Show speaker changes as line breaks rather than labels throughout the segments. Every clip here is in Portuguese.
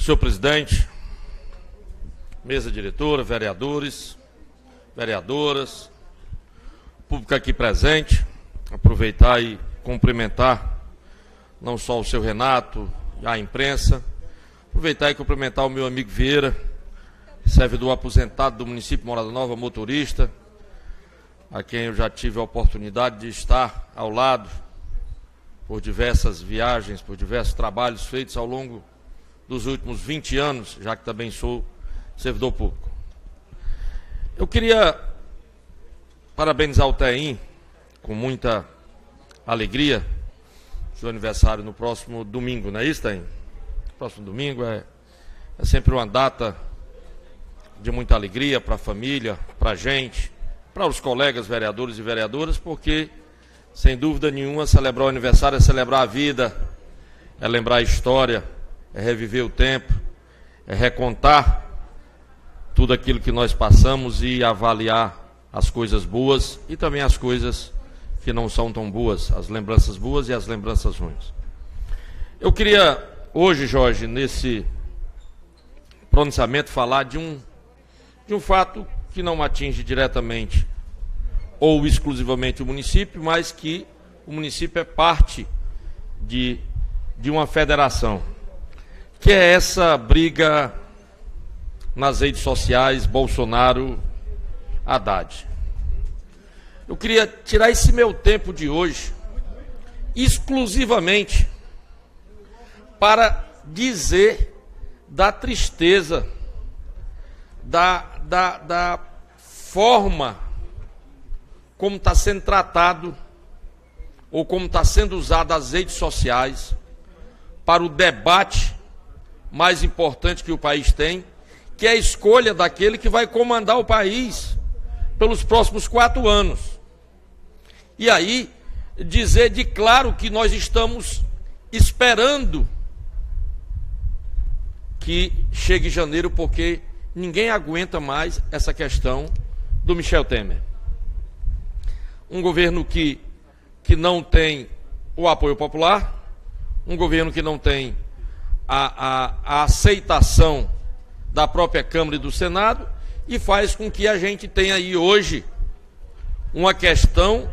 Senhor presidente, mesa diretora, vereadores, vereadoras, público aqui presente, aproveitar e cumprimentar não só o seu Renato e a imprensa, aproveitar e cumprimentar o meu amigo Vieira, servidor aposentado do município Morada Nova, motorista, a quem eu já tive a oportunidade de estar ao lado por diversas viagens, por diversos trabalhos feitos ao longo dos últimos 20 anos, já que também sou servidor público. Eu queria parabenizar o TEIM com muita alegria, seu aniversário no próximo domingo, não é isso, TEIM? Próximo domingo é sempre uma data de muita alegria para a família, para a gente, para os colegas vereadores e vereadoras, porque, sem dúvida nenhuma, celebrar o aniversário é celebrar a vida, é lembrar a história, é reviver o tempo, é recontar tudo aquilo que nós passamos e avaliar as coisas boas e também as coisas que não são tão boas, as lembranças boas e as lembranças ruins. Eu queria hoje, Jorge, nesse pronunciamento, falar de um fato que não atinge diretamente ou exclusivamente o município, mas que o município é parte de uma federação, que é essa briga nas redes sociais Bolsonaro-Haddad. Eu queria tirar esse meu tempo de hoje exclusivamente para dizer da tristeza, da forma como está sendo tratado ou como está sendo usado as redes sociais para o debate mais importante que o país tem, que é a escolha daquele que vai comandar o país pelos próximos 4 anos. E aí, dizer de claro que nós estamos esperando que chegue janeiro, porque ninguém aguenta mais essa questão do Michel Temer. Um governo que não tem o apoio popular, um governo que não tem a aceitação da própria Câmara e do Senado, e faz com que a gente tenha aí hoje uma questão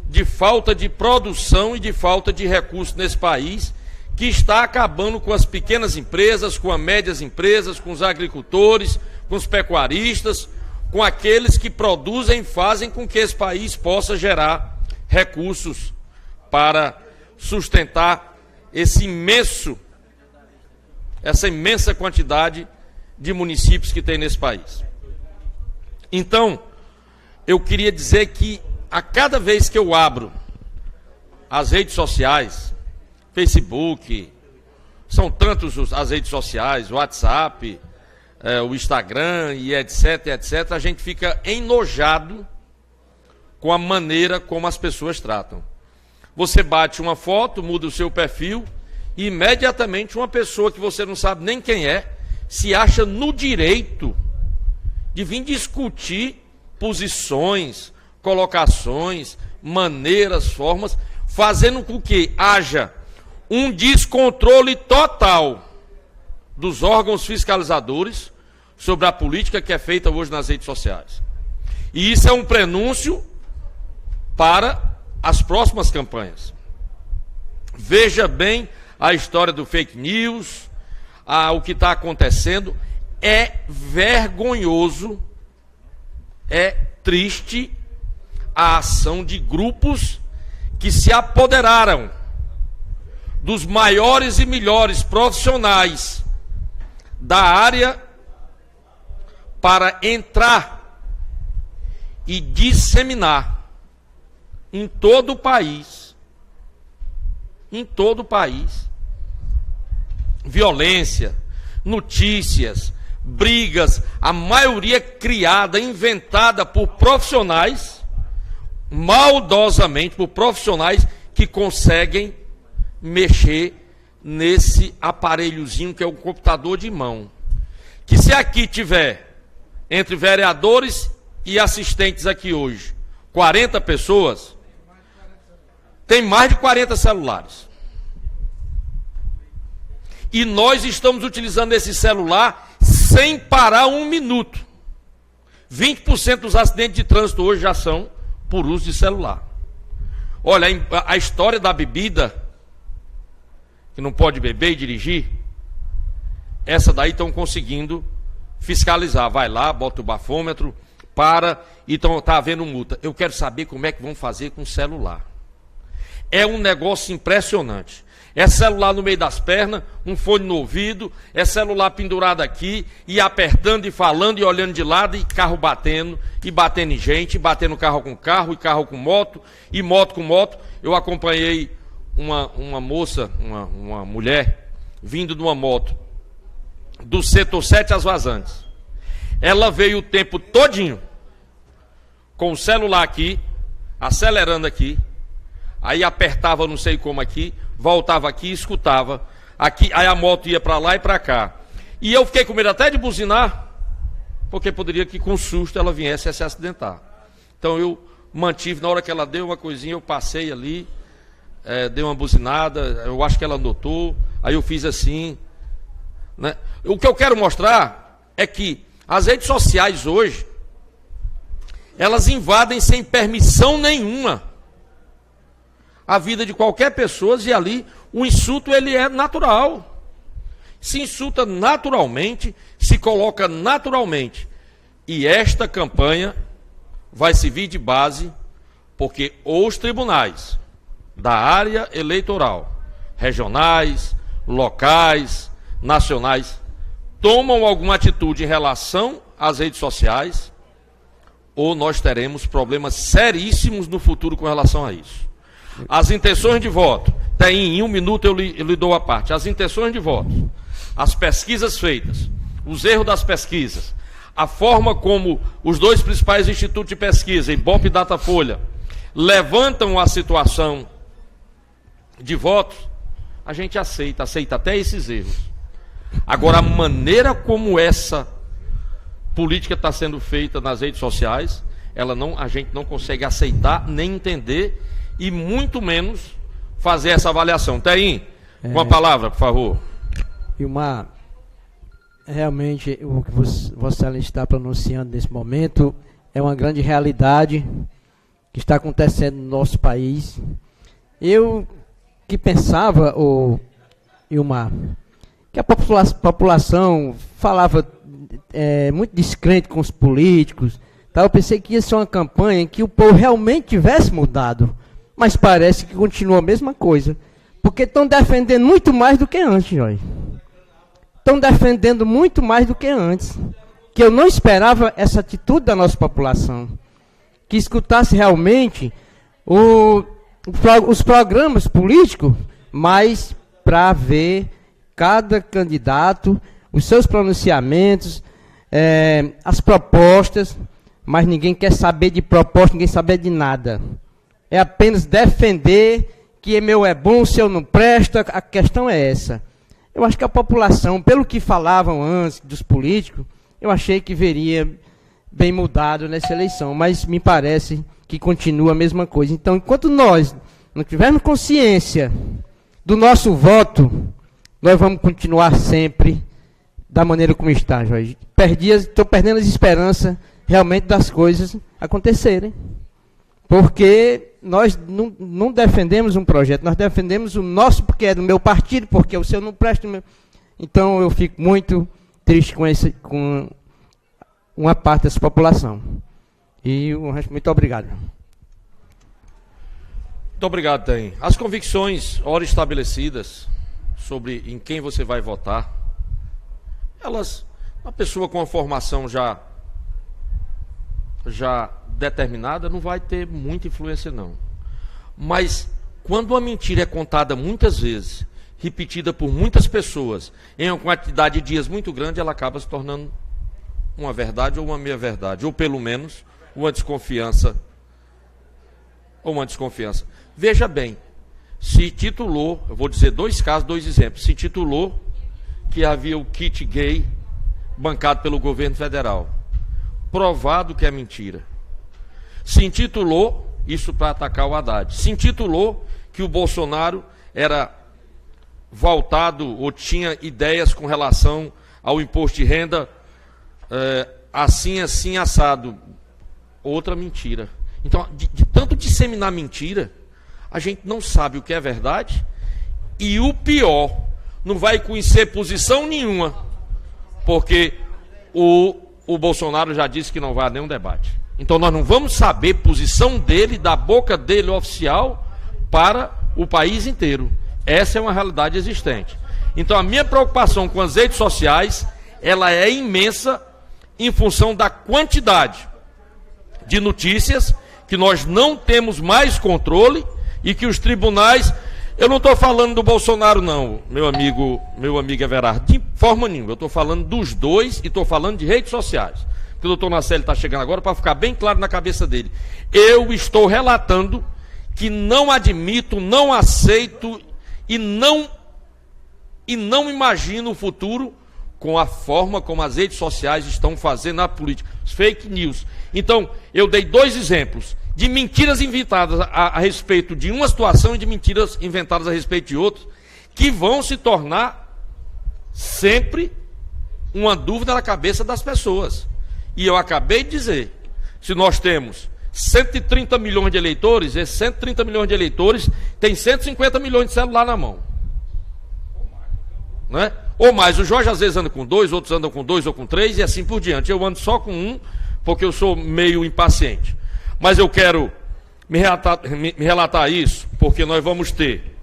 de falta de produção e de falta de recursos nesse país, que está acabando com as pequenas empresas, com as médias empresas, com os agricultores, com os pecuaristas, com aqueles que produzem e fazem com que esse país possa gerar recursos para sustentar essa imensa quantidade de municípios que tem nesse país. Então, eu queria dizer que a cada vez que eu abro as redes sociais, Facebook, são tantos as redes sociais, o WhatsApp, o Instagram e etc, a gente fica enojado com a maneira como as pessoas tratam. Você bate uma foto, muda o seu perfil, e imediatamente uma pessoa que você não sabe nem quem é, se acha no direito de vir discutir posições, colocações, maneiras, formas, fazendo com que haja um descontrole total dos órgãos fiscalizadores sobre a política que é feita hoje nas redes sociais. E isso é um prenúncio para as próximas campanhas. Veja bem a história do fake news, o que está acontecendo. É vergonhoso, é triste a ação de grupos que se apoderaram dos maiores e melhores profissionais da área para entrar e disseminar em todo o país, violência, notícias, brigas, a maioria criada, inventada por profissionais, maldosamente por profissionais que conseguem mexer nesse aparelhozinho que é o computador de mão. Que se aqui tiver, entre vereadores e assistentes aqui hoje, 40 pessoas, tem mais de 40 celulares. E nós estamos utilizando esse celular sem parar um minuto. 20% dos acidentes de trânsito hoje já são por uso de celular. Olha, a história da bebida, que não pode beber e dirigir, essa daí estão conseguindo fiscalizar. Vai lá, bota o bafômetro, para, e está havendo multa. Eu quero saber como é que vão fazer com o celular. É um negócio impressionante. É celular no meio das pernas, um fone no ouvido, é celular pendurado aqui, e apertando, e falando, e olhando de lado, e carro batendo, e batendo em gente, e batendo carro, e carro com moto, e moto com moto. Eu acompanhei uma moça, uma mulher, vindo de uma moto, do setor 7 às Vazantes. Ela veio o tempo todinho, com o celular aqui, acelerando aqui, aí apertava não sei como aqui, voltava aqui e escutava aqui, aí a moto ia para lá e para cá. E eu fiquei com medo até de buzinar, porque poderia que com susto ela viesse a se acidentar. Então eu mantive, na hora que ela deu uma coisinha, eu passei ali, dei uma buzinada, eu acho que ela notou, aí eu fiz assim, né? O que eu quero mostrar é que as redes sociais hoje, elas invadem sem permissão nenhuma a vida de qualquer pessoa, e ali o insulto ele é natural. Se insulta naturalmente, se coloca naturalmente. E esta campanha vai servir de base, porque os tribunais da área eleitoral, regionais, locais, nacionais, tomam alguma atitude em relação às redes sociais, ou nós teremos problemas seríssimos no futuro com relação a isso. As intenções de voto, tem em 1 minuto eu lhe dou a parte. As intenções de voto, as pesquisas feitas, os erros das pesquisas, a forma como os dois principais institutos de pesquisa, Ibope e Datafolha, levantam a situação de votos, a gente aceita até esses erros. Agora, a maneira como essa política está sendo feita nas redes sociais, a gente não consegue aceitar nem entender, e muito menos fazer essa avaliação. Teim, uma palavra, por favor.
Realmente o que Vossa Excelência está pronunciando nesse momento é uma grande realidade que está acontecendo no nosso país. Eu que pensava, Ilmar, que a população falava muito descrente com os políticos, tá? Eu pensei que ia ser uma campanha em que o povo realmente tivesse mudado. Mas parece que continua a mesma coisa. Porque estão defendendo muito mais do que antes, Jorge. Estão defendendo muito mais do que antes. Que eu não esperava essa atitude da nossa população. Que escutasse realmente os programas políticos, mas para ver cada candidato, os seus pronunciamentos, as propostas, mas ninguém quer saber de proposta, ninguém saber de nada. É apenas defender que meu é bom, o seu não presta, a questão é essa. Eu acho que a população, pelo que falavam antes dos políticos, eu achei que veria bem mudado nessa eleição, mas me parece que continua a mesma coisa. Então, enquanto nós não tivermos consciência do nosso voto, nós vamos continuar sempre da maneira como está, Jorge. Estou perdendo as esperanças realmente das coisas acontecerem. Porque nós não defendemos um projeto, nós defendemos o nosso, porque é do meu partido, porque o seu não presta. Então eu fico muito triste com uma parte dessa população. E o resto, muito obrigado.
Muito obrigado, Teim. As convicções, ora estabelecidas, sobre em quem você vai votar, uma pessoa com uma formação já determinada não vai ter muita influência não. Mas quando uma mentira é contada muitas vezes, repetida por muitas pessoas, em uma quantidade de dias muito grande, ela acaba se tornando uma verdade ou uma meia-verdade, ou pelo menos uma desconfiança. Veja bem, se titulou, eu vou dizer 2 casos, 2 exemplos, se titulou que havia o kit gay bancado pelo governo federal. Provado que é mentira. Se intitulou, isso para atacar o Haddad, se intitulou que o Bolsonaro era voltado ou tinha ideias com relação ao imposto de renda assim, assado. Outra mentira. Então, de tanto disseminar mentira, a gente não sabe o que é verdade e o pior, não vai conhecer posição nenhuma, porque o Bolsonaro já disse que não vai a nenhum debate. Então nós não vamos saber posição dele, da boca dele oficial, para o país inteiro. Essa é uma realidade existente. Então a minha preocupação com as redes sociais, ela é imensa em função da quantidade de notícias que nós não temos mais controle e que os tribunais... Eu não estou falando do Bolsonaro não, meu amigo Everardo, de forma nenhuma. Eu estou falando dos dois e estou falando de redes sociais. Porque o doutor Nacelli está chegando agora para ficar bem claro na cabeça dele. Eu estou relatando que não admito, não aceito e não imagino o futuro com a forma como as redes sociais estão fazendo a política. Os fake news. Então, eu dei 2 exemplos de mentiras inventadas a respeito de uma situação e de mentiras inventadas a respeito de outra, que vão se tornar sempre uma dúvida na cabeça das pessoas. E eu acabei de dizer, se nós temos 130 milhões de eleitores, esses 130 milhões de eleitores têm 150 milhões de celular na mão. Não é? Ou mais, o Jorge às vezes anda com 2, outros andam com 2 ou com 3 e assim por diante. Eu ando só com 1, porque eu sou meio impaciente. Mas eu quero me relatar isso, porque nós vamos ter...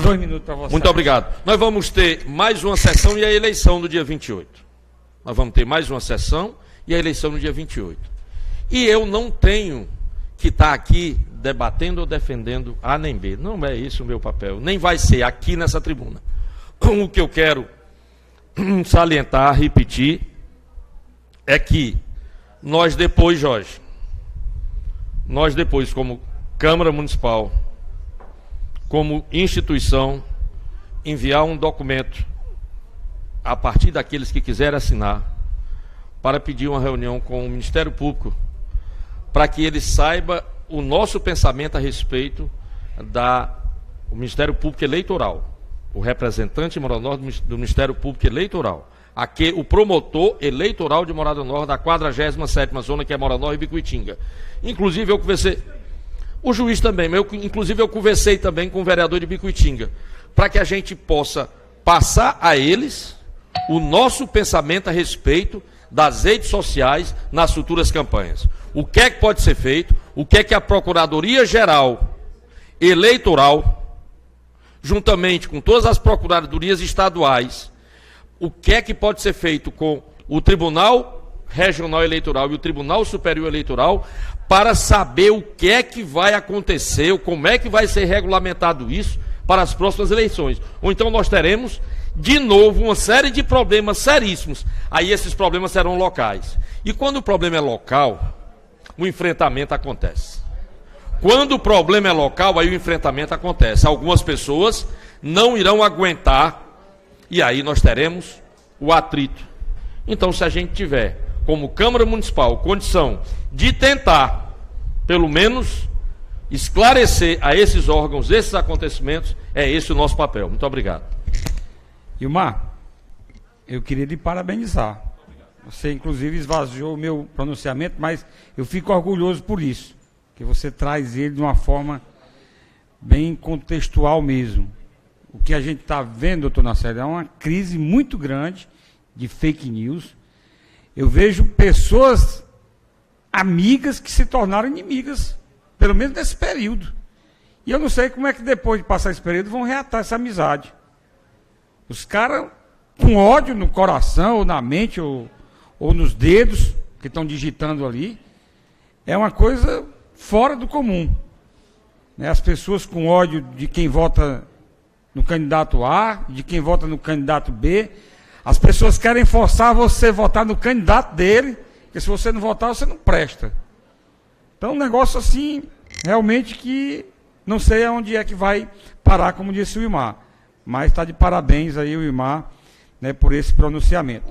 2 minutos para você.
Muito obrigado. Nós vamos ter mais uma sessão e a eleição no dia 28. Nós vamos ter mais uma sessão e a eleição no dia 28. E eu não tenho que estar aqui debatendo ou defendendo A nem B. Não é esse o meu papel. Nem vai ser aqui nessa tribuna. O que eu quero salientar, repetir, é que nós depois, Jorge, como Câmara Municipal, como instituição, enviar um documento a partir daqueles que quiserem assinar, para pedir uma reunião com o Ministério Público, para que ele saiba o nosso pensamento a respeito do Ministério Público Eleitoral, o representante de Morada Norte do Ministério Público Eleitoral, aqui o promotor eleitoral de Morada Norte da 47ª zona, que é Morada Norte e Bicuitinga. Inclusive eu conversei, o juiz também, inclusive eu conversei também com o vereador de Bicuitinga, para que a gente possa passar a eles o nosso pensamento a respeito das redes sociais nas futuras campanhas. O que é que pode ser feito, o que é que a Procuradoria-Geral Eleitoral, juntamente com todas as procuradorias estaduais, o que é que pode ser feito com o Tribunal Regional Eleitoral e o Tribunal Superior Eleitoral para saber o que é que vai acontecer, ou como é que vai ser regulamentado isso para as próximas eleições. Ou então nós teremos, de novo, uma série de problemas seríssimos. Aí esses problemas serão locais. E quando o problema é local, o enfrentamento acontece. Quando o problema é local, aí o enfrentamento acontece. Algumas pessoas não irão aguentar e aí nós teremos o atrito. Então, se a gente tiver, como Câmara Municipal, condição de tentar, pelo menos, esclarecer a esses órgãos, esses acontecimentos, é esse o nosso papel. Muito obrigado.
Ilmar, eu queria lhe parabenizar. Você, inclusive, esvaziou o meu pronunciamento, mas eu fico orgulhoso por isso, que você traz ele de uma forma bem contextual mesmo. O que a gente está vendo, doutor Nacelli, é uma crise muito grande de fake news. Eu vejo pessoas amigas que se tornaram inimigas, pelo menos nesse período. E eu não sei como é que depois de passar esse período vão reatar essa amizade. Os caras com ódio no coração, ou na mente, ou nos dedos, que estão digitando ali, é uma coisa fora do comum. As pessoas com ódio de quem vota no candidato A, de quem vota no candidato B, as pessoas querem forçar você a votar no candidato dele, porque se você não votar, você não presta. Então, um negócio assim, realmente que não sei aonde é que vai parar, como disse o Ilmar. Mas está de parabéns aí o Ilmar, né, por esse pronunciamento.